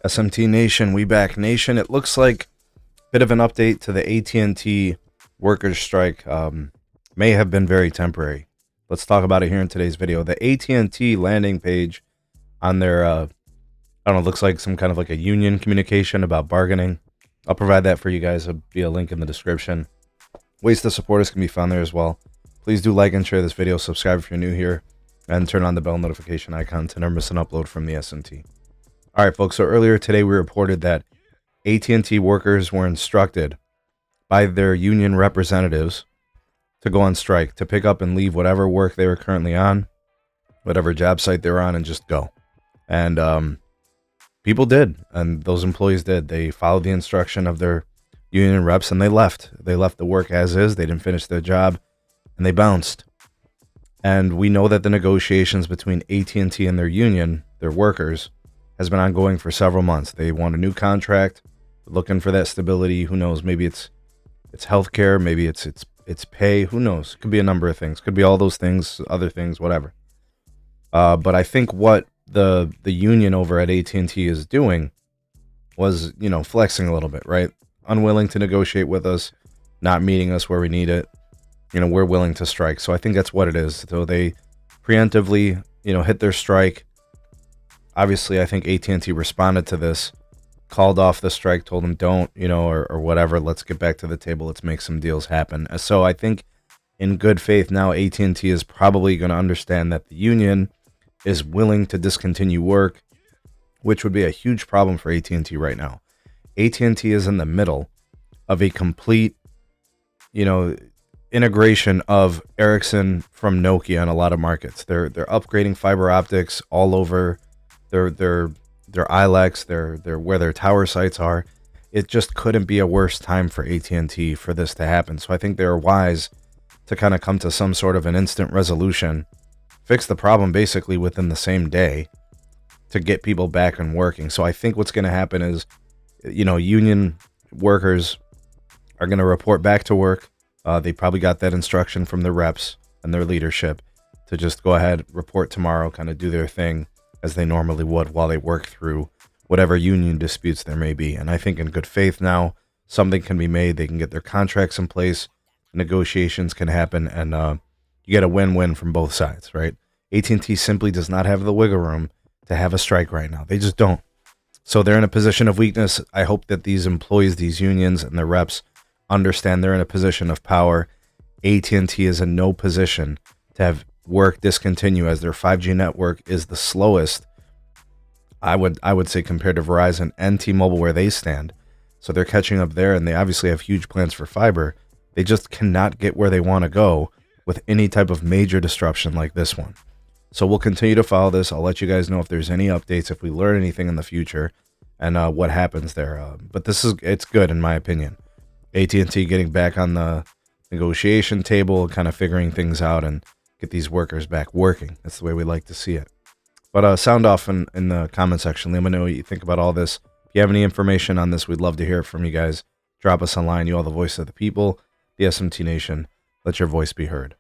SMT Nation, we back nation. It looks like a bit of an update to the AT&T workers strike. May have been very temporary. Let's talk about it here in today's video. The AT&T landing page on their, I don't know, looks like some kind of like a union communication about bargaining. I'll provide that for you guys. There'll be a link in the description. Ways to support us can be found there as well. Please do like and share this video, subscribe if you're new here, and turn on the bell notification icon to never miss an upload from the SMT. All right, folks, so earlier today we reported that AT&T workers were instructed by their union representatives to go on strike, to pick up and leave whatever work they were currently on, whatever job site they were on, and just go. And people did, and those employees did. They followed the instruction of their union reps, and they left. They left the work as is. They didn't finish their job, and they bounced. And we know that the negotiations between AT&T and their union, their workers, has been ongoing for several months. They want a new contract, looking for that stability. Who knows? Maybe it's healthcare, maybe it's pay. Who knows? Could be a number of things. Could be all those things, other things, whatever. But I think what the union over at AT&T is doing was, flexing a little bit, right? Unwilling to negotiate with us, not meeting us where we need it. We're willing to strike. So I think that's what it is. So they preemptively, hit their strike. Obviously, I think AT&T responded to this, called off the strike, told them don't, or whatever. Let's get back to the table. Let's make some deals happen. So I think in good faith now, AT&T is probably going to understand that the union is willing to discontinue work, which would be a huge problem for AT&T right now. AT&T is in the middle of a complete, integration of Ericsson from Nokia in a lot of markets. They're upgrading fiber optics all over their ILECs, their where their tower sites are. It just couldn't be a worse time for AT&T for this to happen. So I think they're wise to kind of come to some sort of an instant resolution, fix the problem basically within the same day to get people back and working. So I think what's going to happen is, union workers are going to report back to work. They probably got that instruction from the reps and their leadership to just go ahead, report tomorrow, kind of do their thing as they normally would while they work through whatever union disputes there may be. And I think in good faith now, something can be made. They can get their contracts in place, negotiations can happen, and you get a win-win from both sides, right? AT&T simply does not have the wiggle room to have a strike right now. They just don't. So they're in a position of weakness. I hope that these employees, these unions, and their reps understand they're in a position of power. AT&T is in no position to have work discontinue as their 5G network is the slowest, I would say, compared to Verizon and T-Mobile where they stand. So they're catching up there, and they obviously have huge plans for fiber. They just cannot get where they want to go with any type of major disruption like this one. So we'll continue to follow this. I'll let you guys know if there's any updates, if we learn anything in the future, and what happens there. But it's good in my opinion. AT&T getting back on the negotiation table, kind of figuring things out, and get these workers back working. That's the way we like to see it. But sound off in the comment section. Let me know what you think about all this. If you have any information on this, we'd love to hear it from you guys. Drop us online. You are the voice of the people, the SMT Nation. Let your voice be heard.